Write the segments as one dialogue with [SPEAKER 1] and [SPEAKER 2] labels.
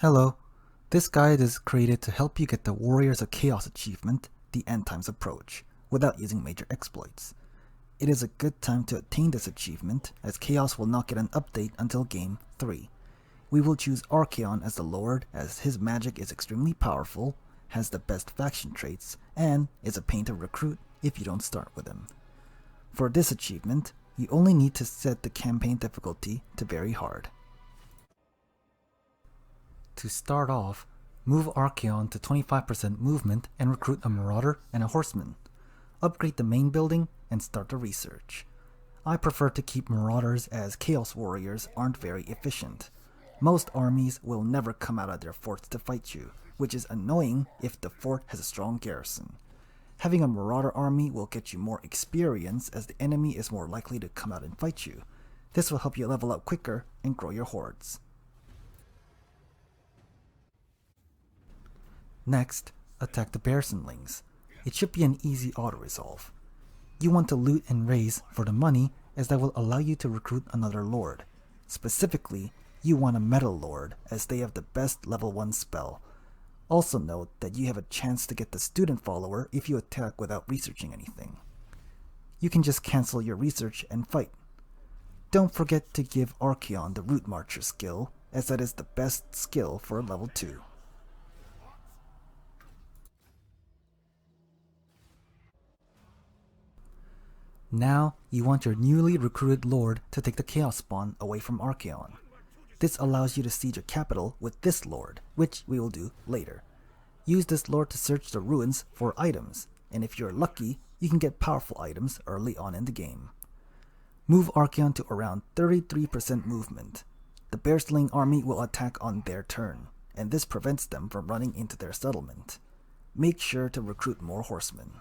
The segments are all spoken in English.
[SPEAKER 1] Hello, this guide is created to help you get the Warriors of Chaos achievement, the End Times Approach, without using major exploits. It is a good time to attain this achievement, as Chaos will not get an update until Game 3. We will choose Archaon as the Lord, as his magic is extremely powerful, has the best faction traits, and is a pain to recruit if you don't start with him. For this achievement, you only need to set the campaign difficulty to very hard. To start off, move Archaon to 25% movement and recruit a Marauder and a Horseman. Upgrade the main building and start the research. I prefer to keep Marauders as Chaos Warriors aren't very efficient. Most armies will never come out of their forts to fight you, which is annoying if the fort has a strong garrison. Having a Marauder army will get you more experience as the enemy is more likely to come out and fight you. This will help you level up quicker and grow your hordes. Next, attack the Bearsonlings. It should be an easy auto-resolve. You want to loot and raise for the money, as that will allow you to recruit another lord. Specifically, you want a Metal Lord, as they have the best level 1 spell. Also note that you have a chance to get the Student Follower if you attack without researching anything. You can just cancel your research and fight. Don't forget to give Archaon the Root Marcher skill, as that is the best skill for level 2. Now, you want your newly recruited lord to take the Chaos Spawn away from Archaon. This allows you to siege a capital with this lord, which we will do later. Use this lord to search the ruins for items, and if you're lucky, you can get powerful items early on in the game. Move Archaon to around 33% movement. The Bearsling army will attack on their turn, and this prevents them from running into their settlement. Make sure to recruit more horsemen.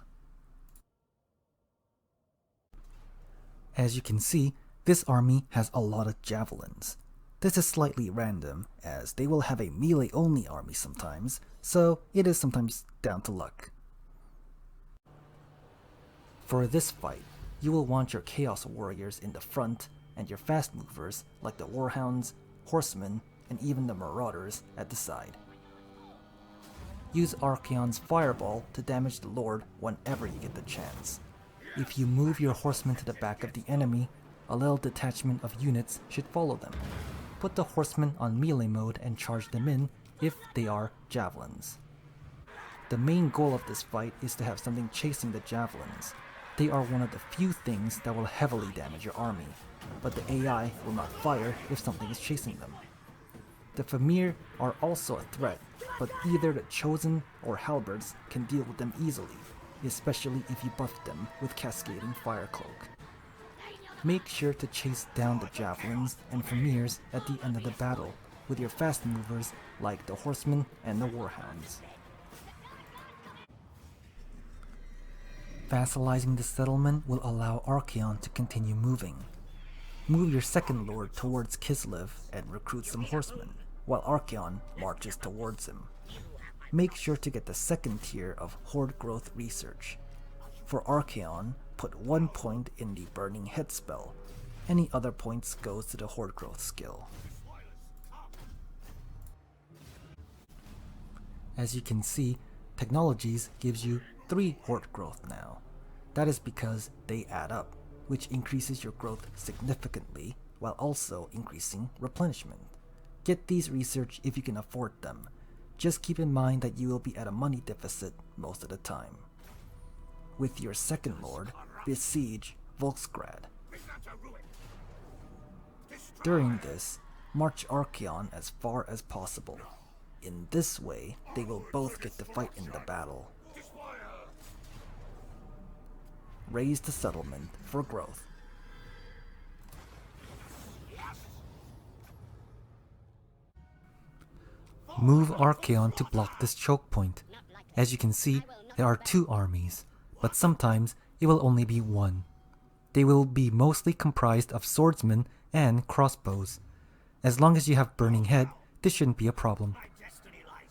[SPEAKER 1] As you can see, this army has a lot of javelins. This is slightly random, as they will have a melee-only army sometimes, so it is sometimes down to luck. For this fight, you will want your Chaos Warriors in the front, and your fast movers like the Warhounds, Horsemen, and even the Marauders at the side. Use Archaon's Fireball to damage the Lord whenever you get the chance. If you move your horsemen to the back of the enemy, a little detachment of units should follow them. Put the horsemen on melee mode and charge them in if they are javelins. The main goal of this fight is to have something chasing the javelins. They are one of the few things that will heavily damage your army, but the AI will not fire if something is chasing them. The Famir are also a threat, but either the Chosen or Halberds can deal with them easily, especially if you buff them with Cascading Fire Cloak. Make sure to chase down the javelins and Famirs at the end of the battle with your fast movers like the Horsemen and the Warhounds. Vassalizing the settlement will allow Archaon to continue moving. Move your second lord towards Kislev and recruit some horsemen, while Archaon marches towards him. Make sure to get the second tier of Horde Growth Research. For Archaon, put 1 point in the Burning Head spell. Any other points goes to the Horde Growth skill. As you can see, Technologies gives you 3 Horde Growth now. That is because they add up, which increases your growth significantly, while also increasing replenishment. Get these research if you can afford them. Just keep in mind that you will be at a money deficit most of the time. With your second lord, besiege Volksgrad. During this, march Archaon as far as possible. In this way, they will both get to fight in the battle. Raise the settlement for growth. Move Archaon to block this choke point. As you can see, there are 2 armies, but sometimes it will only be 1. They will be mostly comprised of swordsmen and crossbows. As long as you have Burning Head, this shouldn't be a problem.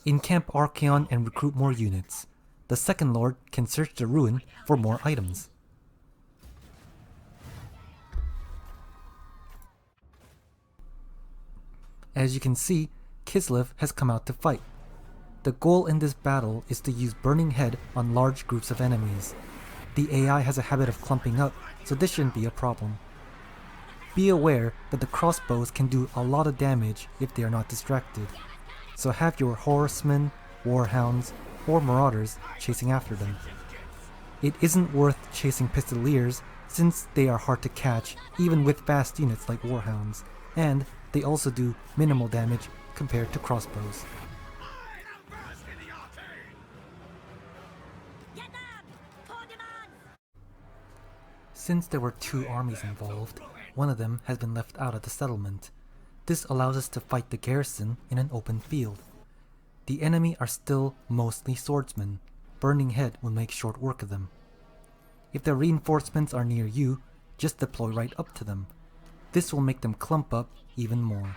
[SPEAKER 1] Encamp Archaon and recruit more units. The second lord can search the ruin for more items. As you can see, Kislev has come out to fight. The goal in this battle is to use Burning Head on large groups of enemies. The AI has a habit of clumping up, so this shouldn't be a problem. Be aware that the crossbows can do a lot of damage if they are not distracted, so have your horsemen, warhounds, or marauders chasing after them. It isn't worth chasing pistoliers since they are hard to catch even with fast units like warhounds, and they also do minimal damage compared to crossbows. Since there were 2 armies involved, one of them has been left out of the settlement. This allows us to fight the garrison in an open field. The enemy are still mostly swordsmen. Burning Head will make short work of them. If the reinforcements are near you, just deploy right up to them. This will make them clump up even more.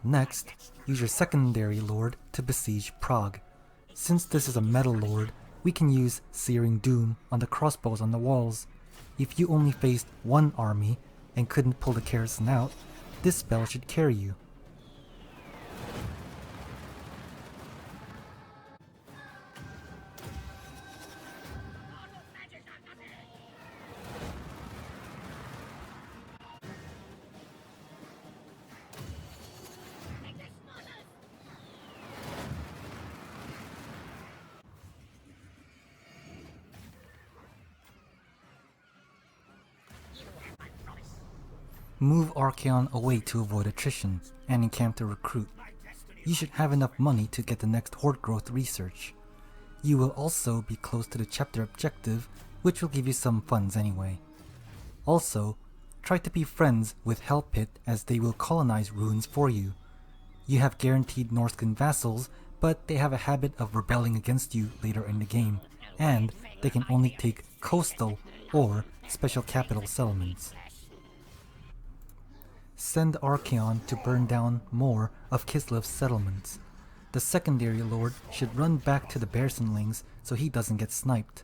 [SPEAKER 1] Next, use your secondary lord to besiege Prague. Since this is a metal lord, we can use Searing Doom on the crossbows on the walls. If you only faced one army and couldn't pull the garrison out, this spell should carry you. Move Archaon away to avoid attrition, and encamp to recruit. You should have enough money to get the next horde growth research. You will also be close to the chapter objective, which will give you some funds anyway. Also, try to be friends with Hellpit as they will colonize ruins for you. You have guaranteed Norscan vassals, but they have a habit of rebelling against you later in the game, and they can only take coastal or special capital settlements. Send Archaon to burn down more of Kislev's settlements. The secondary lord should run back to the Bearsenlings so he doesn't get sniped.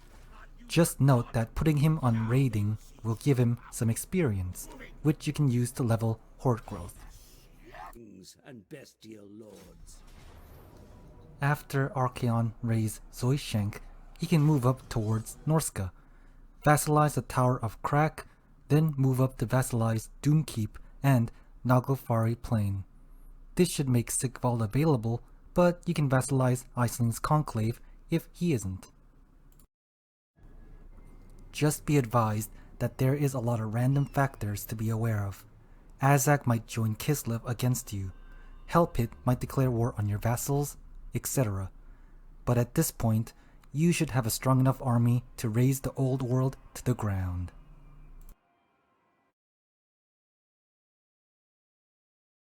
[SPEAKER 1] Just note that putting him on raiding will give him some experience, which you can use to level horde growth. After Archaon raids Zoishenk, he can move up towards Norska, vassalize the Tower of Krak, then move up to vassalize Doomkeep and Naglfari Plain. This should make Sigvald available, but you can vassalize Iceling's Conclave if he isn't. Just be advised that there is a lot of random factors to be aware of. Azak might join Kislev against you, Hellpit might declare war on your vassals, etc. But at this point, you should have a strong enough army to raze the old world to the ground.